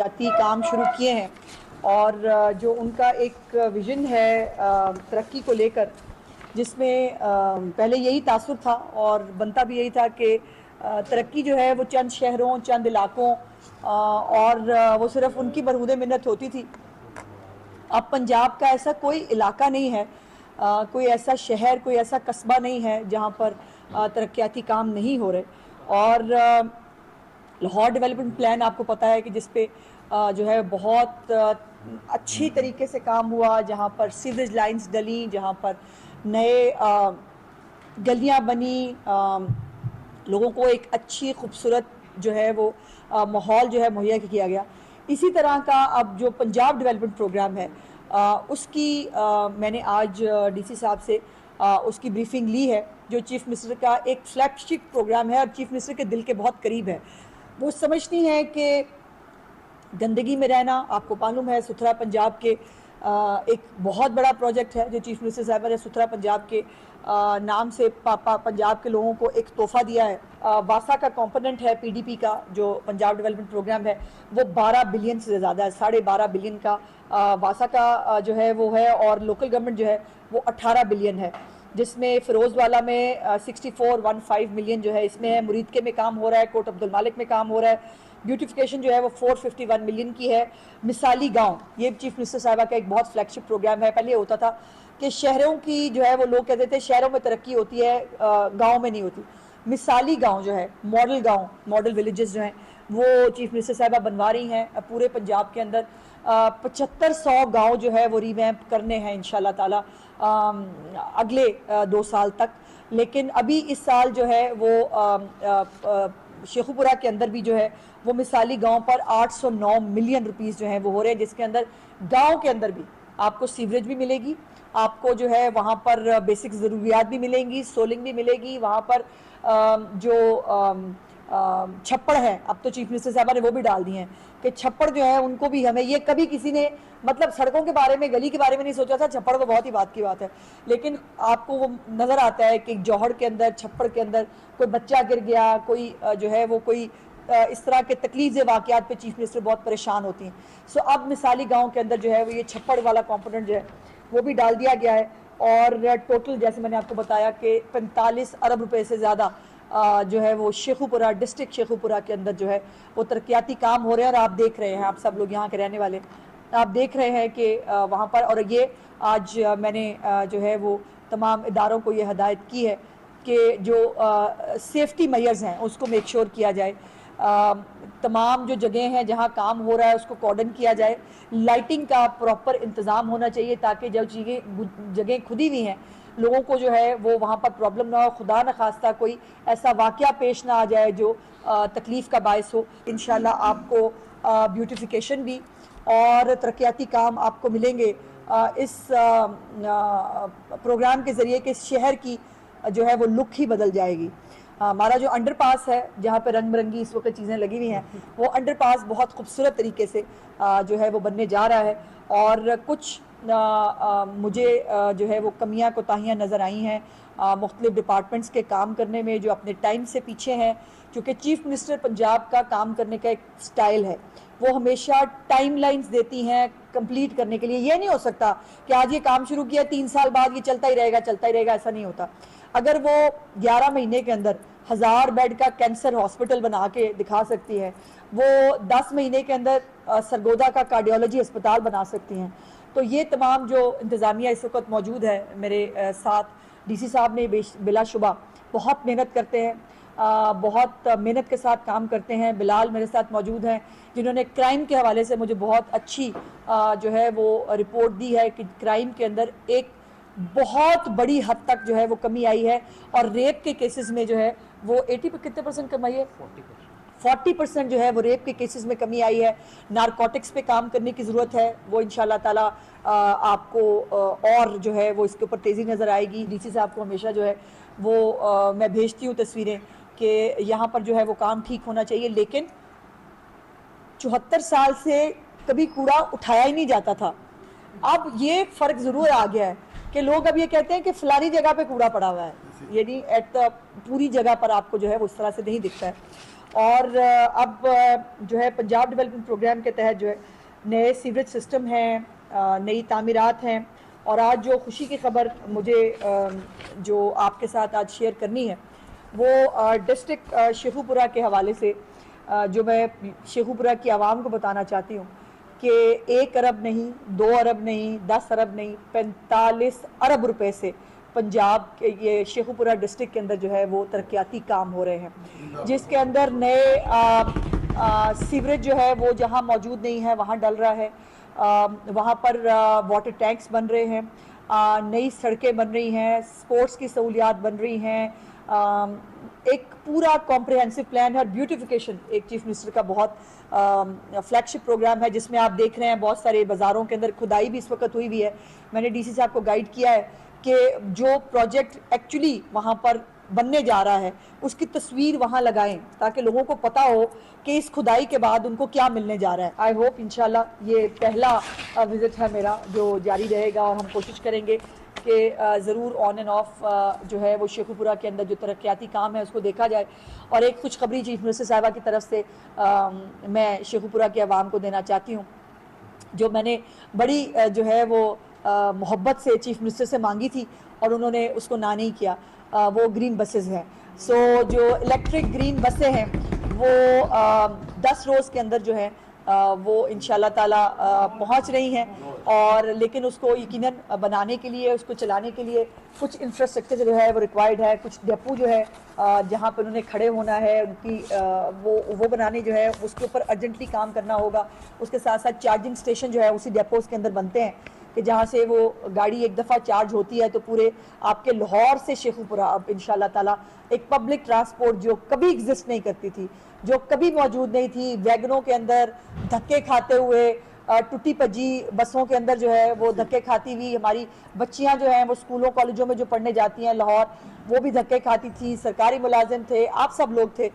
तरक्याती काम शुरू किए हैं और जो उनका एक विज़न है तरक्की को लेकर, जिसमें पहले यही तासुर था और बनता भी यही था कि तरक्की जो है वो चंद शहरों, चंद इलाकों और वो सिर्फ उनकी बरहूदे मिन्नत होती थी। अब पंजाब का ऐसा कोई इलाका नहीं है, कोई ऐसा शहर, कोई ऐसा कस्बा नहीं है जहाँ पर तरक्याती काम नहीं हो रहे। और लाहौर डेवलपमेंट प्लान आपको पता है कि जिस पे जो है बहुत अच्छी तरीके से काम हुआ, जहाँ पर सीवेज लाइंस डली, जहाँ पर नए गलियाँ बनी, लोगों को एक अच्छी खूबसूरत जो है वो माहौल जो है मुहैया किया गया। इसी तरह का अब जो पंजाब डेवलपमेंट प्रोग्राम है उसकी मैंने आज डीसी साहब से उसकी ब्रीफिंग ली है, जो चीफ़ मिनिस्टर का एक फ्लैगशिप प्रोग्राम है और चीफ़ मिनिस्टर के दिल के बहुत करीब है। वो समझती हैं कि गंदगी में रहना, आपको मालूम है सुथरा पंजाब के एक बहुत बड़ा प्रोजेक्ट है जो चीफ मिनिस्टर साहब ने सुथरा पंजाब के नाम से पंजाब के लोगों को एक तोहफा दिया है। वासा का कंपोनेंट है पीडीपी का, जो पंजाब डेवलपमेंट प्रोग्राम है, वो 12 बिलियन से ज़्यादा है, 12.5 बिलियन का वासा का जो है वो है, और लोकल गवर्नमेंट जो है वो 18 बिलियन है, जिसमें फ़िरोज़वाला में 6415 मिलियन जो है इसमें है, मुरीदके में काम हो रहा है, कोट अब्दुल मालिक में काम हो रहा है, ब्यूटिफिकेशन जो है वो 451 मिलियन की है। मिसाली गांव, ये चीफ मिनिस्टर साहिबा का एक बहुत फ्लैगशिप प्रोग्राम है। पहले होता था कि शहरों की जो है वो लोग कहते थे शहरों में तरक्की होती है, गांव में नहीं होती। मिसाली गांव जो है, मॉडल गांव, मॉडल विलेजेस जो हैं, वो चीफ मिनिस्टर साहिबा बनवा रही हैं पूरे पंजाब के अंदर। 7500 गाँव जो है वो रिवैम्प करने हैं इंशाल्लाह ताला अगले 2 साल तक। लेकिन अभी इस साल जो है वो शेखुपुरा के अंदर भी जो है वो मिसाली गांव पर 809 मिलियन रुपीस जो है वो हो रहे हैं, जिसके अंदर गांव के अंदर भी आपको सीवरेज भी मिलेगी, आपको जो है वहाँ पर बेसिक ज़रूरियात भी मिलेंगी, सोलिंग भी मिलेगी, वहाँ पर जो छप्पड़ है, अब तो चीफ मिनिस्टर साहबा ने वो भी डाल दिए हैं कि छप्पड़ जो है उनको भी हमें, ये कभी किसी ने मतलब सड़कों के बारे में, गली के बारे में नहीं सोचा था, छप्पड़ तो बहुत ही बात की बात है, लेकिन आपको वो नज़र आता है कि जौहर के अंदर, छप्पड़ के अंदर कोई बच्चा गिर गया, कोई जो है वो कोई इस तरह के तकलीफ वाक़यात पे चीफ मिनिस्टर बहुत परेशान होती हैं। सो अब मिसाली गांव के अंदर जो है वो ये छप्पड़ वाला कंपोनेंट जो है वो भी डाल दिया गया है, और टोटल जैसे मैंने आपको बताया कि 45 अरब रुपए से ज़्यादा जो है वो शेखुपुरा, डिस्ट्रिक्ट शेखुपुरा के अंदर जो है वो तरक्याती काम हो रहे हैं। और आप देख रहे हैं, आप सब लोग यहाँ के रहने वाले, आप देख रहे हैं कि वहाँ पर, और ये आज मैंने जो है वो तमाम इदारों को ये हदायत की है कि जो सेफ्टी मेजर्स हैं उसको मेक श्योर किया जाए, तमाम जो जगह हैं जहाँ काम हो रहा है उसको कॉर्डन किया जाए, लाइटिंग का प्रॉपर इंतज़ाम होना चाहिए ताकि जब जगह खुदी हुई हैं लोगों को जो है वो वहाँ पर प्रॉब्लम ना हो, खुदा न खास्ता कोई ऐसा वाक़या पेश ना आ जाए जो तकलीफ़ का बायस हो। इंशाल्लाह आपको ब्यूटिफिकेशन भी और तरक्याती काम आपको मिलेंगे इस प्रोग्राम के ज़रिए कि इस शहर की जो है वो लुक ही बदल जाएगी। हमारा जो अंडरपास है जहाँ पे रंग बिरंगी इस वक्त चीज़ें लगी हुई हैं, वो अंडरपास बहुत खूबसूरत तरीके से जो है वो बनने जा रहा है, और कुछ मुझे जो है वो कमियां कोताहियां नज़र आई हैं मुख्तलिफ डिपार्टमेंट्स के काम करने में जो अपने टाइम से पीछे हैं, क्योंकि चीफ मिनिस्टर पंजाब का काम करने का एक स्टाइल है, वो हमेशा टाइमलाइंस देती हैं कंप्लीट करने के लिए। ये नहीं हो सकता कि आज ये काम शुरू किया 3 साल बाद ये चलता ही रहेगा, ऐसा नहीं होता। अगर वो 11 महीने के अंदर 1000 बेड का कैंसर हॉस्पिटल बना के दिखा सकती है, वो 10 महीने के अंदर सरगोदा का कार्डियोलॉजी अस्पताल बना सकती हैं, तो ये तमाम जो इंतज़ामिया इस वक्त मौजूद है मेरे साथ, डीसी साहब ने बिलाशुबा बहुत मेहनत करते हैं, बहुत मेहनत के साथ काम करते हैं। बिलाल मेरे साथ मौजूद हैं जिन्होंने क्राइम के हवाले से मुझे बहुत अच्छी जो है वो रिपोर्ट दी है कि क्राइम के अंदर एक बहुत बड़ी हद तक जो है वो कमी आई है, और रेप के केसेस में जो है वो 80 पर कितने % कमी है, 40% जो है वो रेप के केसेस में कमी आई है। नारकोटिक्स पे काम करने की ज़रूरत है, वो इंशाल्लाह ताला आपको और जो है वो इसके ऊपर तेज़ी नज़र आएगी। डीसी साहब को हमेशा जो है वो मैं भेजती हूँ तस्वीरें कि यहाँ पर जो है वो काम ठीक होना चाहिए, लेकिन 74 साल से कभी कूड़ा उठाया ही नहीं जाता था। अब ये फ़र्क ज़रूर आ गया है कि लोग अब ये कहते हैं कि फलानी जगह पे कूड़ा पड़ा हुआ है, यानी एट द पूरी जगह पर आपको जो है वो इस तरह से नहीं दिखता है। और अब जो है पंजाब डेवलपमेंट प्रोग्राम के तहत जो है नए सीवरेज सिस्टम हैं, नई तामीरात हैं। और आज जो खुशी की खबर मुझे जो आपके साथ आज शेयर करनी है वो डिस्ट्रिक्ट शेखुपुरा के हवाले से जो मैं शेखुपुरा की आवाम को बताना चाहती हूँ कि 1 अरब नहीं, 2 अरब नहीं, 10 अरब नहीं, 45 अरब रुपए से पंजाब के ये शेखुपुरा डिस्ट्रिक्ट के अंदर जो है वो तरक्याती काम हो रहे हैं, जिसके अंदर नए सीवरेज जो है वो जहाँ मौजूद नहीं है वहाँ डल रहा है, वहाँ पर वाटर टैंक्स बन रहे हैं, नई सड़कें बन रही हैं, स्पोर्ट्स की सहूलियात बन रही हैं, एक पूरा कॉम्प्रिहेंसिव प्लान है। और ब्यूटिफिकेशन एक चीफ मिनिस्टर का बहुत फ्लैगशिप प्रोग्राम है, जिसमें आप देख रहे हैं बहुत सारे बाज़ारों के अंदर खुदाई भी इस वक्त हुई है। मैंने डीसी साहब को गाइड किया है कि जो प्रोजेक्ट एक्चुअली वहाँ पर बनने जा रहा है उसकी तस्वीर वहाँ लगाएं ताकि लोगों को पता हो कि इस खुदाई के बाद उनको क्या मिलने जा रहा है। आई होप इंशाल्लाह ये पहला विज़िट है मेरा जो जारी रहेगा, और हम कोशिश करेंगे कि ज़रूर ऑन एंड ऑफ जो है वो शेखुपुरा के अंदर जो तरक्याती काम है उसको देखा जाए। और एक खुशखबरी चीफ मिनिस्टर साहिबा की तरफ से मैं शेखुपुरा के अवाम को देना चाहती हूँ, जो मैंने बड़ी जो है वो मोहब्बत से चीफ मिनिस्टर से मांगी थी और उन्होंने उसको ना नहीं किया, वो ग्रीन बसेस हैं। सो जो इलेक्ट्रिक ग्रीन बसें हैं वो 10 रोज़ के अंदर जो है वो इंशाल्लाह ताला पहुंच रही हैं। और लेकिन उसको यकीनन बनाने के लिए, उसको चलाने के लिए कुछ इंफ्रास्ट्रक्चर जो है वो रिक्वायर्ड है, कुछ डेपो जो है जहाँ पर उन्हें खड़े होना है उनकी वो बनाने जो है उसके ऊपर अर्जेंटली काम करना होगा। उसके साथ साथ चार्जिंग स्टेशन जो है उसी डेपोज के अंदर बनते हैं कि जहाँ से वो गाड़ी एक दफ़ा चार्ज होती है तो पूरे आपके लाहौर से शेखुपुरा अब इंशाल्लाह ताला एक पब्लिक ट्रांसपोर्ट जो कभी एग्जिस्ट नहीं करती थी, जो कभी मौजूद नहीं थी, वैगनों के अंदर धक्के खाते हुए, टूटी पजी बसों के अंदर जो है वो धक्के खाती हुई हमारी बच्चियां जो हैं वो स्कूलों कॉलेजों में जो पढ़ने जाती हैं लाहौर, वो भी धक्के खाती थी, सरकारी मुलाजिम थे, आप सब लोग थे।